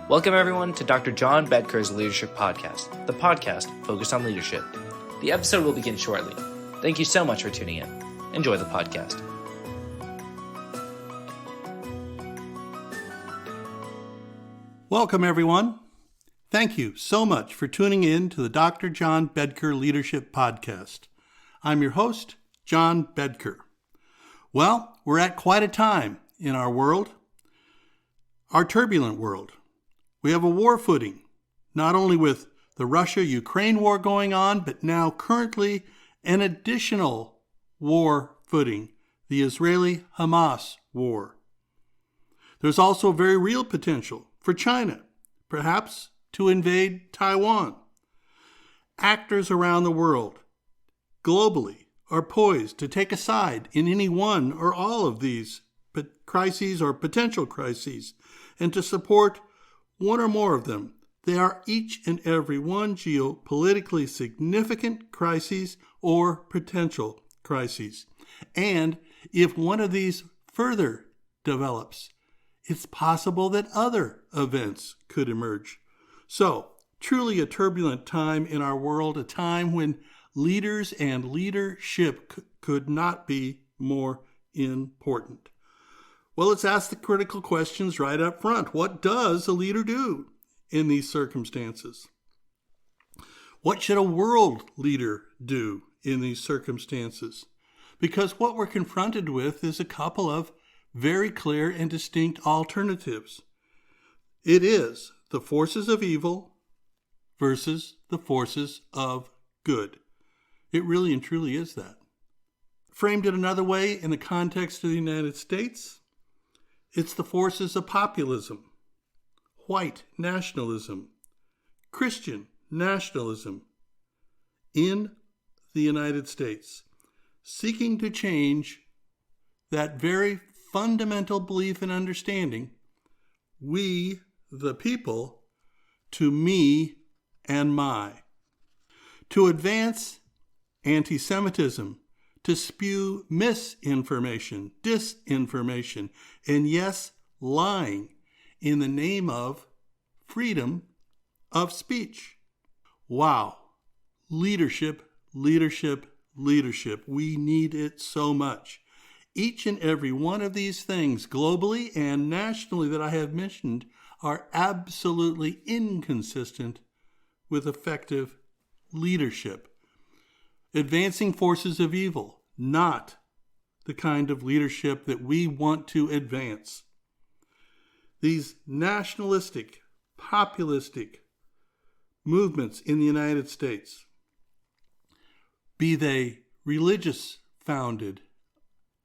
Welcome everyone to Dr. John Bedker's Leadership Podcast, the podcast focused on leadership. The episode will begin shortly. Thank you so much for tuning in. Enjoy the podcast. Welcome everyone. Thank you so much for tuning in to the Dr. John Bedker Leadership Podcast. I'm your host, John Bedker. Well, we're at quite a time in our world, our turbulent world. We have a war footing, not only with the Russia-Ukraine war going on, but now currently an additional war footing, the Israeli-Hamas war. There's also very real potential for China, perhaps to invade Taiwan. Actors around the world, globally, are poised to take a side in any one or all of these crises or potential crises, and to support one or more of them. They are each and every one geopolitically significant crises or potential crises. And if one of these further develops, it's possible that other events could emerge. So, truly a turbulent time in our world, a time when leaders and leadership could not be more important. Well, let's ask the critical questions right up front. What does a leader do in these circumstances? What should a world leader do in these circumstances? Because what we're confronted with is a couple of very clear and distinct alternatives. It is the forces of evil versus the forces of good. It really and truly is that. Framed it another way in the context of the United States, it's the forces of populism, white nationalism, Christian nationalism in the United States, seeking to change that very fundamental belief and understanding, we, the people, to me and my, to advance anti-Semitism, to spew misinformation, disinformation, and yes, lying in the name of freedom of speech. Wow. Leadership, leadership, leadership. We need it so much. Each and every one of these things, globally and nationally, that I have mentioned, are absolutely inconsistent with effective leadership. Advancing forces of evil, not the kind of leadership that we want to advance. These nationalistic, populistic movements in the United States, be they religious founded,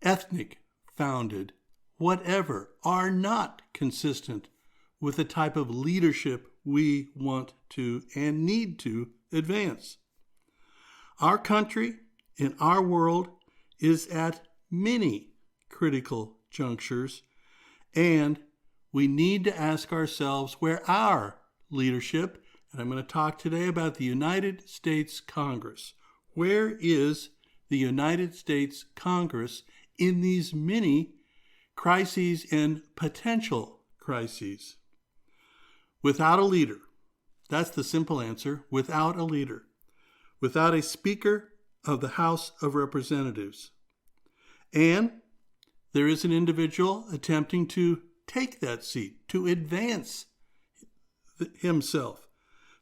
ethnic founded, whatever, are not consistent with the type of leadership we want to and need to advance. Our country and our world is at many critical junctures, and we need to ask ourselves where our leadership, and I'm going to talk today about the United States Congress, where is the United States Congress in these many crises and potential crises? Without a leader, that's the simple answer, without a leader. Without a Speaker of the House of Representatives. And there is an individual attempting to take that seat, to advance himself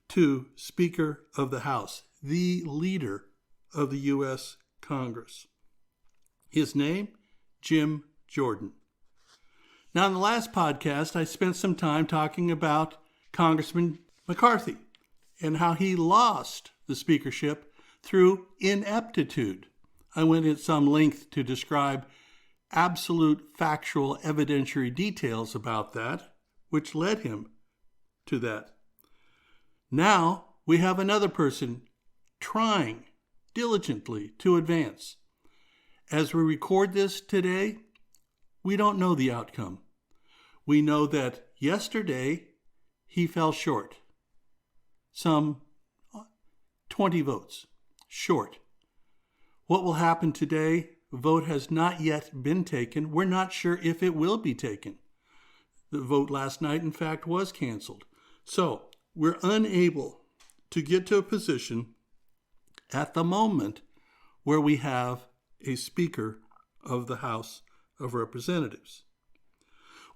to Speaker of the House, the leader of the U.S. Congress. His name, Jim Jordan. Now, in the last podcast, I spent some time talking about Congressman McCarthy and how he lost the speakership through ineptitude. I went at some length to describe absolute factual evidentiary details about that, which led him to that. Now we have another person trying diligently to advance. As we record this today, we don't know the outcome. We know that yesterday he fell short. Some 20 votes short. What will happen today? Vote has not yet been taken. We're not sure if it will be taken. The vote last night, in fact, was canceled. So we're unable to get to a position at the moment where we have a Speaker of the House of Representatives.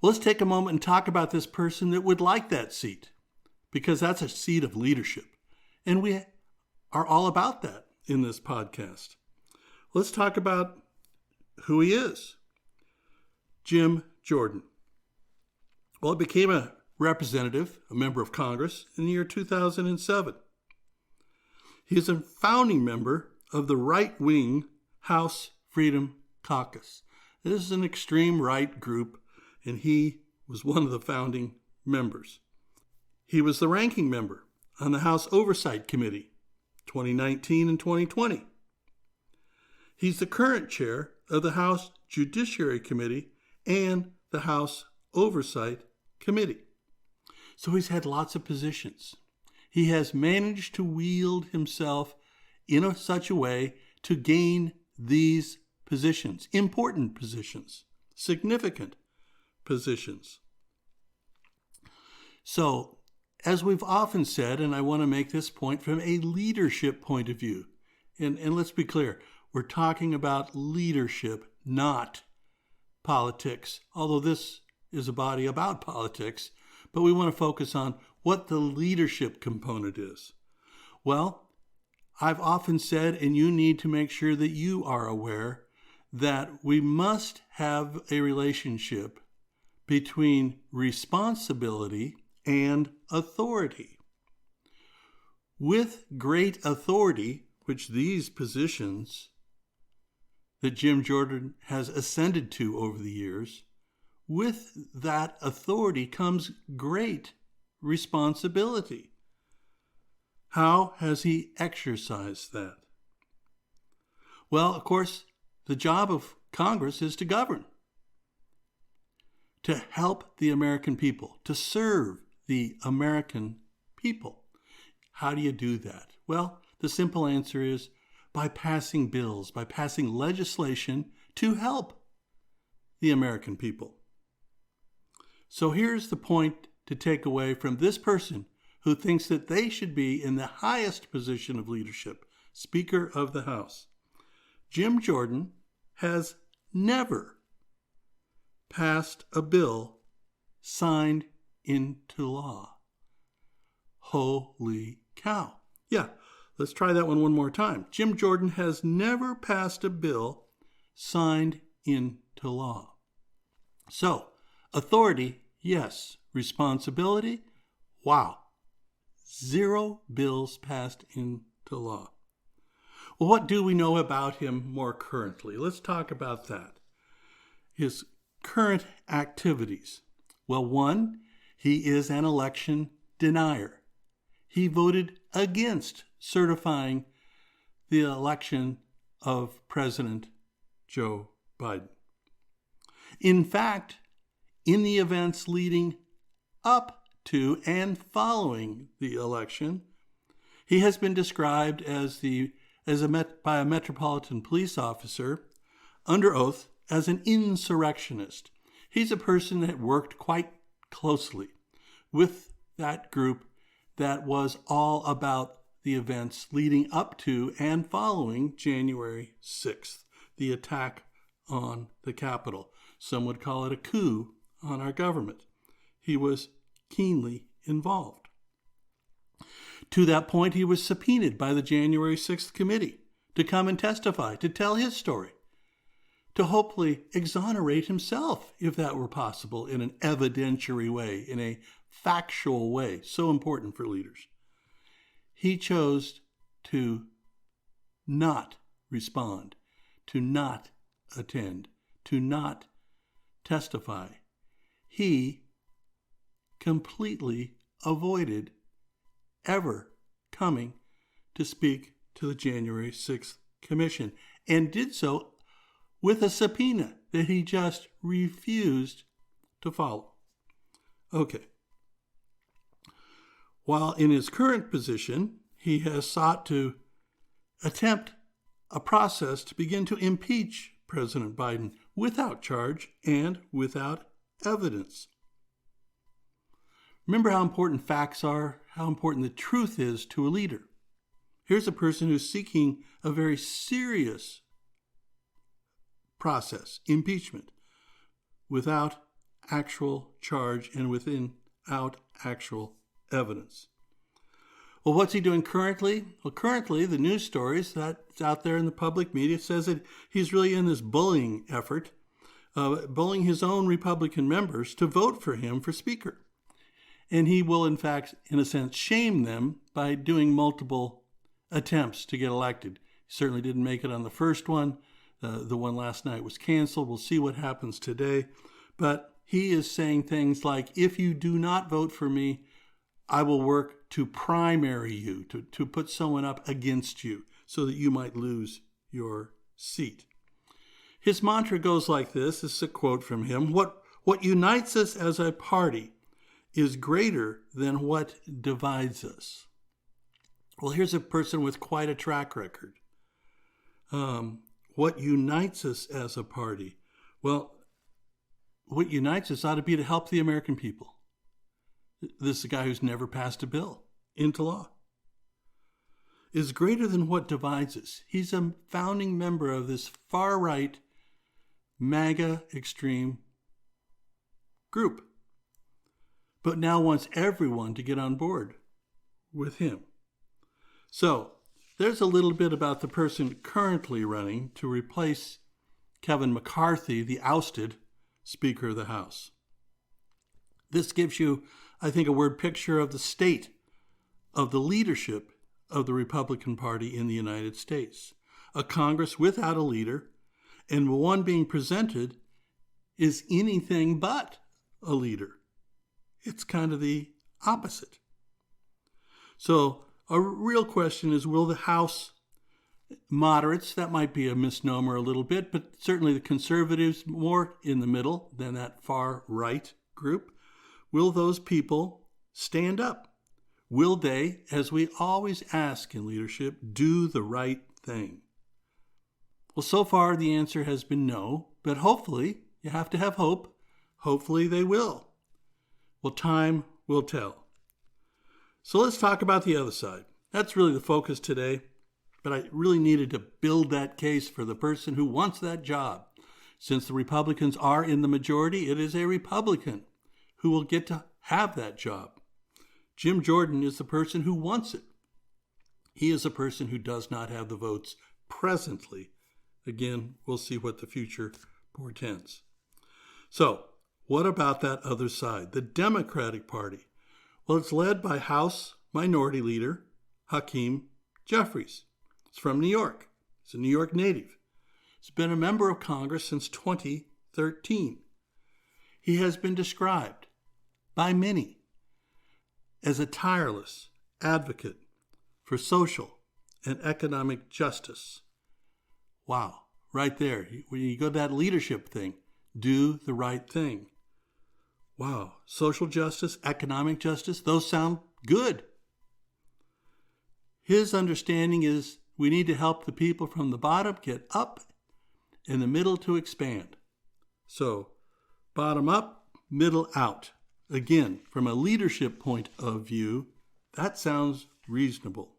Well, let's take a moment and talk about this person that would like that seat, because that's a seat of leadership. And we are all about that in this podcast. Let's talk about who he is. Jim Jordan. Well, he became a representative, a member of Congress, in the year 2007. He is a founding member of the right-wing House Freedom Caucus. This is an extreme right group, and he was one of the founding members. He was the ranking member on the House Oversight Committee, 2019 and 2020. He's the current chair of the House Judiciary Committee and the House Oversight Committee. So he's had lots of positions. He has managed to wield himself in such a way to gain these positions, important positions, significant positions. So, as we've often said, and I want to make this point from a leadership point of view, and let's be clear, we're talking about leadership, not politics, although this is a body about politics, but we want to focus on what the leadership component is. Well, I've often said, and you need to make sure that you are aware, that we must have a relationship between responsibility and authority. With great authority, which these positions that Jim Jordan has ascended to over the years, with that authority comes great responsibility. How has he exercised that? Well, of course, the job of Congress is to govern, to help the American people, to serve the American people. How do you do that? Well, the simple answer is by passing bills, by passing legislation to help the American people. So here's the point to take away from this person who thinks that they should be in the highest position of leadership, Speaker of the House. Jim Jordan has never passed a bill signed into law. Holy cow. Yeah, let's try that one more time. Jim Jordan has never passed a bill signed into law. So, authority, yes. Responsibility, wow. 0 bills passed into law. Well, what do we know about him more currently? Let's talk about that. His current activities. Well, one, he is an election denier. He voted against certifying the election of President Joe Biden. In fact, in the events leading up to and following the election, he has been described by a Metropolitan Police officer under oath as an insurrectionist. He's a person that worked quite closely with that group that was all about the events leading up to and following January 6th, the attack on the Capitol. Some would call it a coup on our government. He was keenly involved. To that point, he was subpoenaed by the January 6th committee to come and testify, to tell his story, to hopefully exonerate himself, if that were possible, in an evidentiary way, in a factual way, so important for leaders. He chose to not respond, to not attend, to not testify. He completely avoided ever coming to speak to the January 6th Commission, and did so with a subpoena that he just refused to follow. Okay. While in his current position, he has sought to attempt a process to begin to impeach President Biden without charge and without evidence. Remember how important facts are, how important the truth is to a leader. Here's a person who's seeking a very serious process, impeachment, without actual charge and without actual evidence. Well, what's he doing currently? Well, currently, the news stories that's out there in the public media says that he's really in this bullying effort, bullying his own Republican members to vote for him for Speaker. And he will, in fact, in a sense, shame them by doing multiple attempts to get elected. He certainly didn't make it on the first one. The one last night was canceled. We'll see what happens today. But he is saying things like, if you do not vote for me, I will work to primary you, to put someone up against you so that you might lose your seat. His mantra goes like this. This is a quote from him. What unites us as a party is greater than what divides us. Well, here's a person with quite a track record. What unites us as a party? Well, what unites us ought to be to help the American people. This is a guy who's never passed a bill into law. Is greater than what divides us. He's a founding member of this far-right, MAGA extreme group, but now wants everyone to get on board with him. So there's a little bit about the person currently running to replace Kevin McCarthy, the ousted Speaker of the House. This gives you, I think, a word picture of the state of the leadership of the Republican Party in the United States. A Congress without a leader, and one being presented is anything but a leader. It's kind of the opposite. So a real question is, will the House moderates, that might be a misnomer a little bit, but certainly the conservatives, more in the middle than that far right group, will those people stand up? Will they, as we always ask in leadership, do the right thing? Well, so far the answer has been no, but hopefully, you have to have hope, hopefully they will. Well, time will tell. So let's talk about the other side. That's really the focus today, but I really needed to build that case for the person who wants that job. Since the Republicans are in the majority, it is a Republican who will get to have that job. Jim Jordan is the person who wants it. He is a person who does not have the votes presently. Again, we'll see what the future portends. So, what about that other side, the Democratic Party? Well, it's led by House Minority Leader Hakeem Jeffries. He's from New York. He's a New York native. He's been a member of Congress since 2013. He has been described by many as a tireless advocate for social and economic justice. Wow, right there. When you go to that leadership thing, do the right thing. Wow, social justice, economic justice, those sound good. His understanding is we need to help the people from the bottom get up and the middle to expand. So, bottom up, middle out. Again, from a leadership point of view, that sounds reasonable.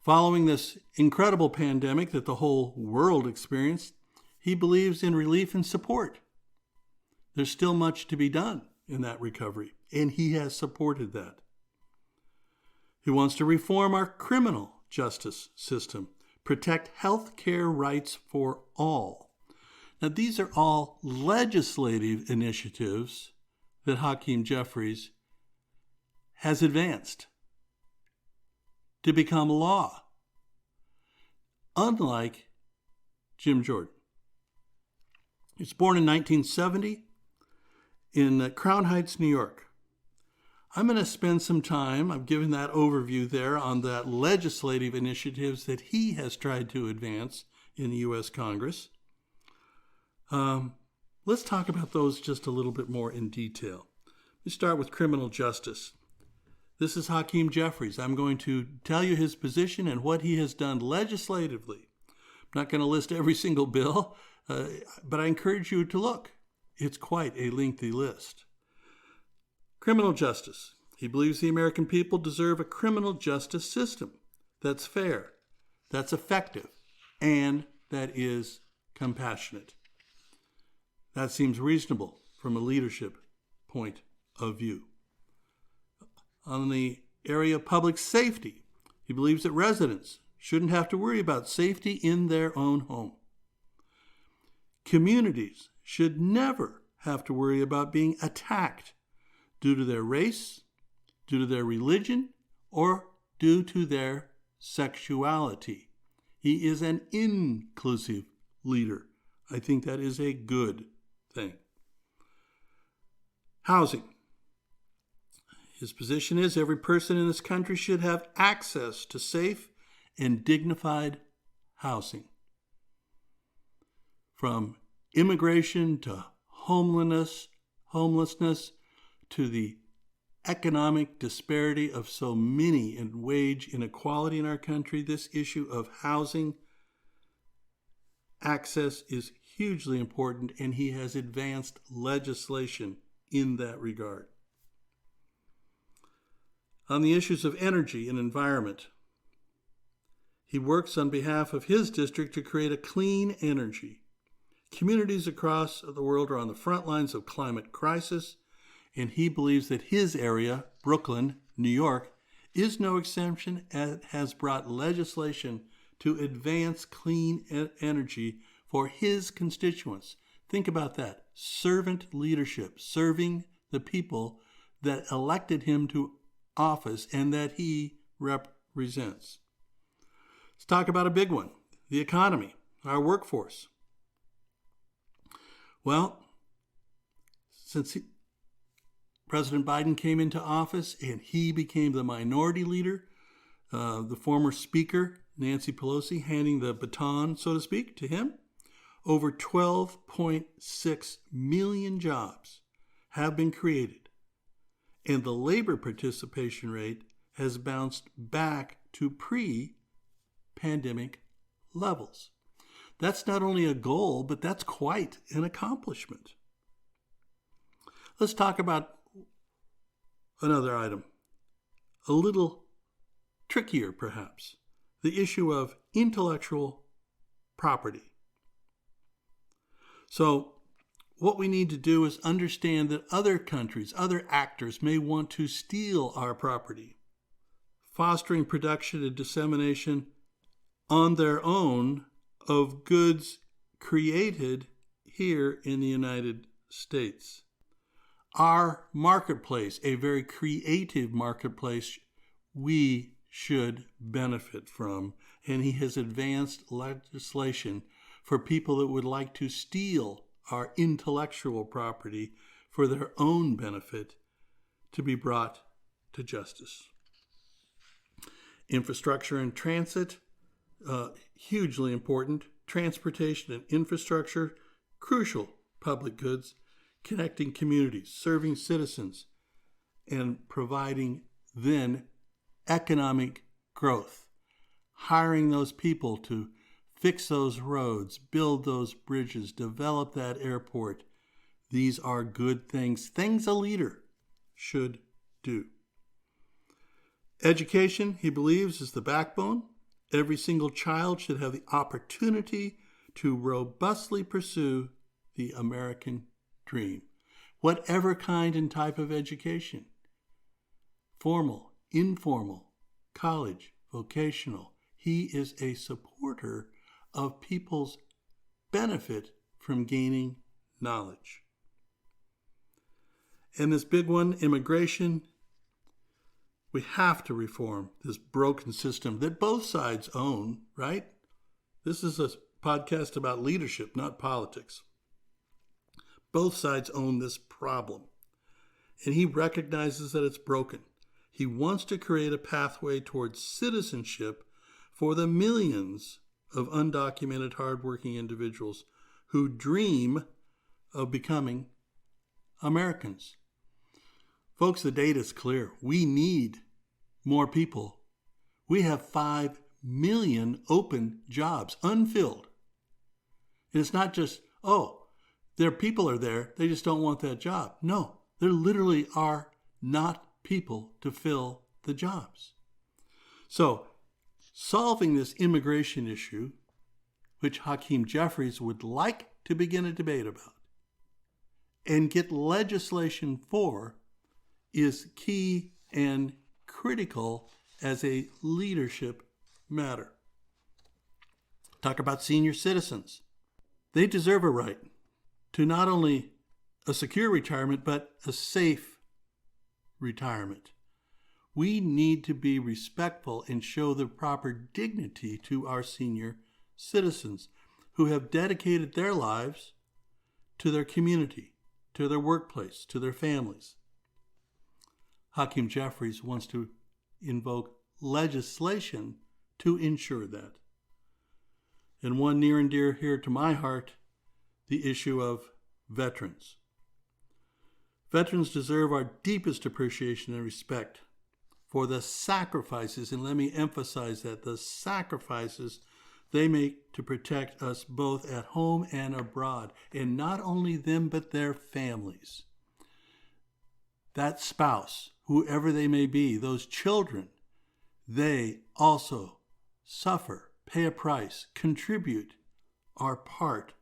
Following this incredible pandemic that the whole world experienced, he believes in relief and support. There's still much to be done in that recovery, and he has supported that. He wants to reform our criminal justice system, protect health care rights for all. Now, these are all legislative initiatives that Hakeem Jeffries has advanced to become law, unlike Jim Jordan. He was born in 1970 in Crown Heights, New York. I'm going to spend some time, I've given that overview there, on the legislative initiatives that he has tried to advance in the U.S. Congress. Let's talk about those just a little bit more in detail. We start with criminal justice. This is Hakeem Jeffries. I'm going to tell you his position and what he has done legislatively. I'm not going to list every single bill, but I encourage you to look. It's quite a lengthy list. Criminal justice. He believes the American people deserve a criminal justice system that's fair, that's effective, and that is compassionate. That seems reasonable from a leadership point of view. On the area of public safety, he believes that residents shouldn't have to worry about safety in their own home. Communities should never have to worry about being attacked due to their race, due to their religion, or due to their sexuality. He is an inclusive leader. I think that is a good thing. Housing. His position is every person in this country should have access to safe and dignified housing. From immigration to homelessness to the economic disparity of so many and wage inequality in our country, this issue of housing access is hugely important, and he has advanced legislation in that regard. On the issues of energy and environment, he works on behalf of his district to create a clean energy. Communities across the world are on the front lines of climate crisis, and he believes that his area, Brooklyn, New York, is no exception and has brought legislation to advance clean energy for his constituents. Think about that. Servant leadership, serving the people that elected him to office and that he represents. Let's talk about a big one, the economy, our workforce. Well, since President Biden came into office and he became the minority leader, the former Speaker, Nancy Pelosi, handing the baton, so to speak, to him, over 12.6 million jobs have been created, and the labor participation rate has bounced back to pre-pandemic levels. That's not only a goal, but that's quite an accomplishment. Let's talk about another item, a little trickier perhaps, the issue of intellectual property. So what we need to do is understand that other countries, other actors may want to steal our property, fostering production and dissemination on their own of goods created here in the United States. Our marketplace, a very creative marketplace, we should benefit from, and he has advanced legislation for people that would like to steal our intellectual property for their own benefit to be brought to justice. Infrastructure and transit, hugely important. Transportation and infrastructure, crucial public goods, connecting communities, serving citizens, and providing then economic growth. Hiring those people to fix those roads, build those bridges, develop that airport. These are good things a leader should do. Education, he believes, is the backbone. Every single child should have the opportunity to robustly pursue the American dream, whatever kind and type of education. Formal, informal, college, vocational. He is a supporter of people's benefit from gaining knowledge. And this big one, immigration, we have to reform this broken system that both sides own, right? This is a podcast about leadership, not politics. Both sides own this problem. And he recognizes that it's broken. He wants to create a pathway towards citizenship for the millions of undocumented, hardworking individuals who dream of becoming Americans. Folks, the data is clear. We need more people. We have 5 million open jobs, unfilled. And it's not just, their people are there, they just don't want that job. No, there literally are not people to fill the jobs. So, solving this immigration issue, which Hakeem Jeffries would like to begin a debate about and get legislation for, is key and critical as a leadership matter. Talk about senior citizens. They deserve a right to not only a secure retirement, but a safe retirement. We need to be respectful and show the proper dignity to our senior citizens who have dedicated their lives to their community, to their workplace, to their families. Hakeem Jeffries wants to invoke legislation to ensure that. And one near and dear here to my heart, the issue of veterans. Veterans deserve our deepest appreciation and respect for the sacrifices, and let me emphasize that, the sacrifices they make to protect us both at home and abroad, and not only them, but their families. That spouse, whoever they may be, those children, they also suffer, pay a price, contribute, are part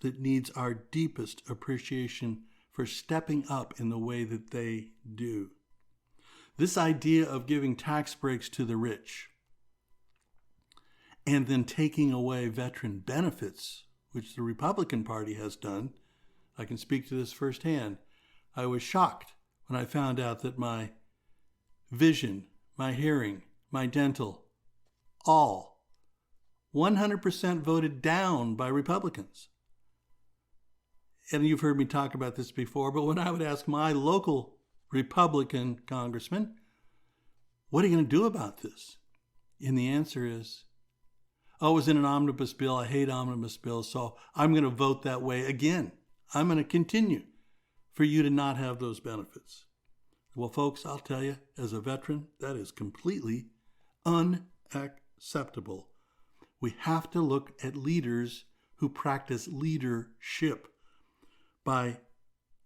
that needs our deepest appreciation for stepping up in the way that they do. This idea of giving tax breaks to the rich and then taking away veteran benefits, which the Republican Party has done, I can speak to this firsthand. I was shocked when I found out that my vision, my hearing, my dental, all 100% voted down by Republicans. And you've heard me talk about this before, but when I would ask my local Republican congressman, what are you going to do about this? And the answer is, oh, it was in an omnibus bill. I hate omnibus bills, so I'm going to vote that way again. I'm going to continue for you to not have those benefits. Well, folks, I'll tell you, as a veteran, that is completely unacceptable. We have to look at leaders who practice leadership by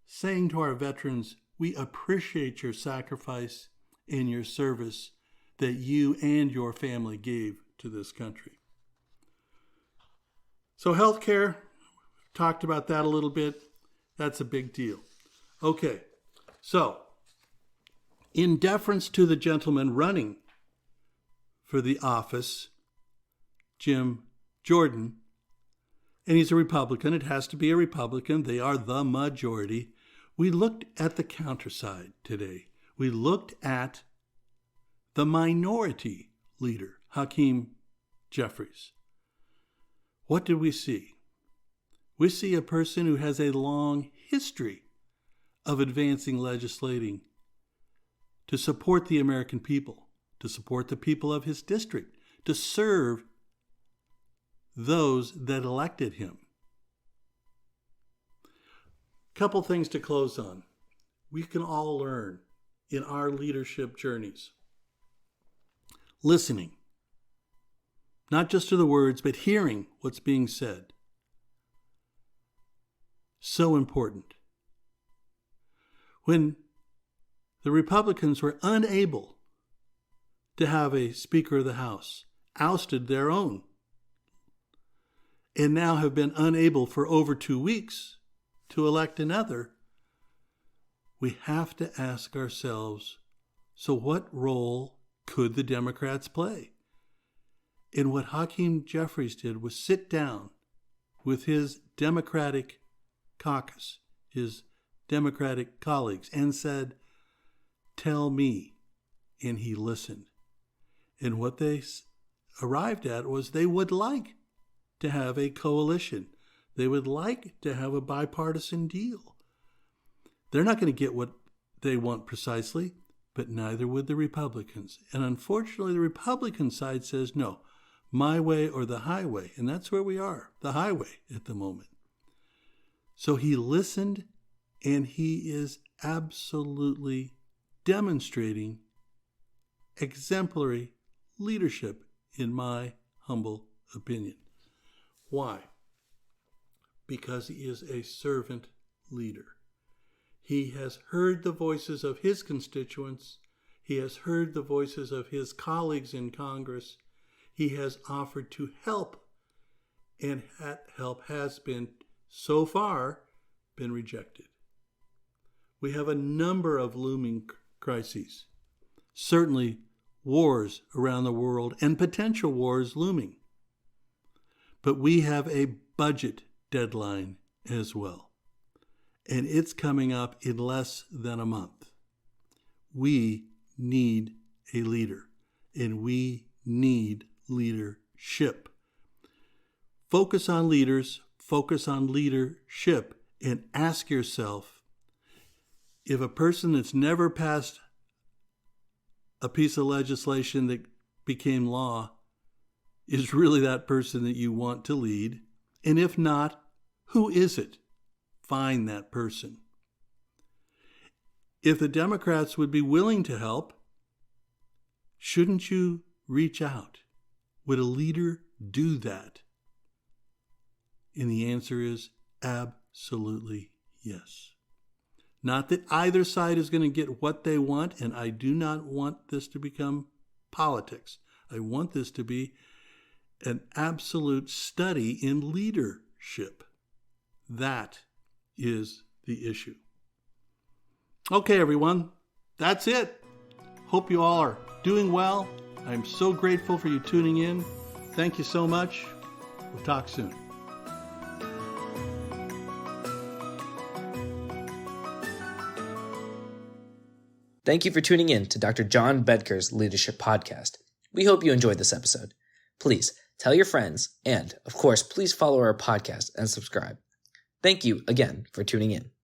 saying to our veterans, we appreciate your sacrifice and your service that you and your family gave to this country. So healthcare, talked about that a little bit. That's a big deal. Okay, so in deference to the gentleman running for the office, Jim Jordan, and he's a Republican, it has to be a Republican, they are the majority. We looked at the counterside today. We looked at the minority leader, Hakeem Jeffries. What did we see? We see a person who has a long history of advancing legislating to support the American people, to support the people of his district, to serve those that elected him. Couple things to close on. We can all learn in our leadership journeys. Listening, not just to the words, but hearing what's being said. So important. When the Republicans were unable to have a Speaker of the House, ousted their own, and now have been unable for over 2 weeks to elect another, we have to ask ourselves, so what role could the Democrats play? And what Hakeem Jeffries did was sit down with his Democratic caucus, his Democratic colleagues, and said, tell me. And he listened. And what they arrived at was they would like to have a coalition. They would like to have a bipartisan deal. They're not going to get what they want precisely, but neither would the Republicans. And unfortunately, the Republican side says, no, my way or the highway. And that's where we are, the highway at the moment. So he listened, and he is absolutely demonstrating exemplary leadership, in my humble opinion. Why? Because he is a servant leader. He has heard the voices of his constituents. He has heard the voices of his colleagues in Congress. He has offered to help, and that help has been, so far, been rejected. We have a number of looming crises, certainly wars around the world and potential wars looming. But we have a budget deadline as well, and it's coming up in less than a month. We need a leader, and we need leadership. Focus on leaders, focus on leadership, and ask yourself, if a person that's never passed a piece of legislation that became law is really that person that you want to lead, and if not, who is it? Find that person. If the Democrats would be willing to help, shouldn't you reach out? Would a leader do that? And the answer is absolutely yes. Not that either side is going to get what they want, and I do not want this to become politics. I want this to be an absolute study in leadership. That is the issue. Okay, everyone, that's it. Hope you all are doing well. I'm so grateful for you tuning in. Thank you so much. We'll talk soon. Thank you for tuning in to Dr. John Bedker's Leadership Podcast. We hope you enjoyed this episode. Please tell your friends, and, of course, please follow our podcast and subscribe. Thank you again for tuning in.